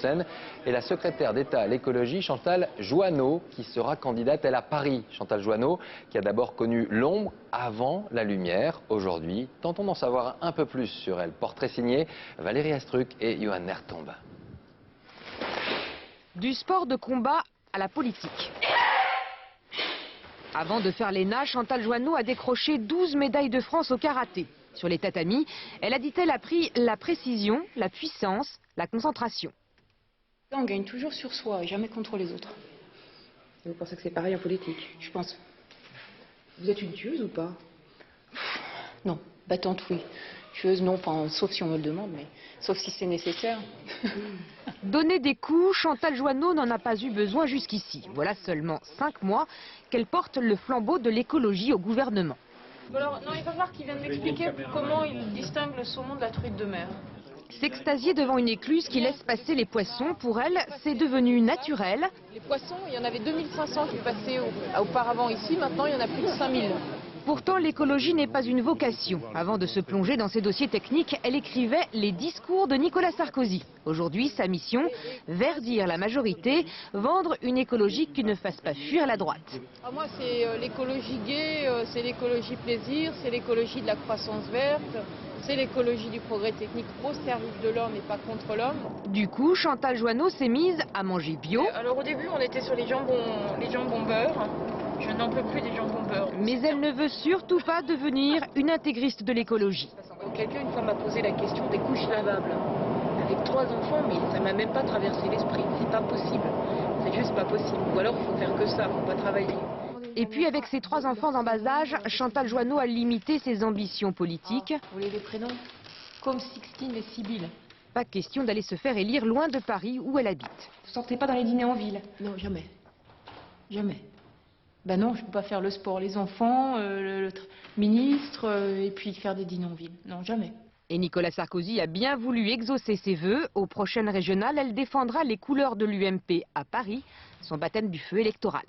Hauts-de-Seine, et la secrétaire d'État à l'écologie, Chantal Joanneau, qui sera candidate, elle, à Paris. Chantal Joanneau, qui a d'abord connu l'ombre avant la lumière. Aujourd'hui, tentons d'en savoir un peu plus sur elle. Portrait signé Valérie Astruc et Johan Nertombe. Du sport de combat à la politique. Avant de faire l'ENA, Chantal Joanneau a décroché 12 médailles de France au karaté. Sur les tatamis, elle a, dit-elle, appris la précision, la puissance, la concentration. On gagne toujours sur soi et jamais contre les autres. Et vous pensez que c'est pareil en politique? Je pense. Vous êtes une tueuse ou pas? Non, battante oui. Tueuse non, pas, sauf si on me le demande, mais sauf si c'est nécessaire. Donner des coups, Chantal Joanneau n'en a pas eu besoin jusqu'ici. Voilà seulement 5 mois qu'elle porte le flambeau de l'écologie au gouvernement. Bon alors, non, il va falloir qu'il vienne m'expliquer comment il distingue le saumon de la truite de mer. S'extasier devant une écluse qui laisse passer les poissons, pour elle, c'est devenu naturel. Les poissons, il y en avait 2500 qui passaient auparavant ici, maintenant il y en a plus de 5000. Pourtant, l'écologie n'est pas une vocation. Avant de se plonger dans ses dossiers techniques, elle écrivait les discours de Nicolas Sarkozy. Aujourd'hui, sa mission, verdir la majorité, vendre une écologie qui ne fasse pas fuir la droite. Moi, c'est l'écologie gay, c'est l'écologie plaisir, c'est l'écologie de la croissance verte, c'est l'écologie du progrès technique au service de l'homme et pas contre l'homme. Du coup, Chantal Joanneau s'est mise à manger bio. Alors au début, on était sur les jambons beurre. Je n'en peux plus des jambons beurre. Mais elle ne veut surtout pas devenir une intégriste de l'écologie. Quelqu'un une fois m'a posé la question des couches lavables. Avec 3 enfants, mais ça m'a même pas traversé l'esprit. C'est pas possible. C'est juste pas possible. Ou alors il faut faire que ça, faut pas travailler. Et puis avec ses 3 enfants en bas âge, Chantal Joanneau a limité ses ambitions politiques. Vous voulez des prénoms? Comme Sixtine et Sibylle. Pas question d'aller se faire élire loin de Paris où elle habite. Vous sortez pas dans les dîners en ville? Non, jamais. Jamais. Ben non, je ne peux pas faire le sport, les enfants, le ministre, et puis faire des dîners en ville. Non, jamais. Et Nicolas Sarkozy a bien voulu exaucer ses vœux. Aux prochaines régionales, elle défendra les couleurs de l'UMP à Paris, son baptême du feu électoral.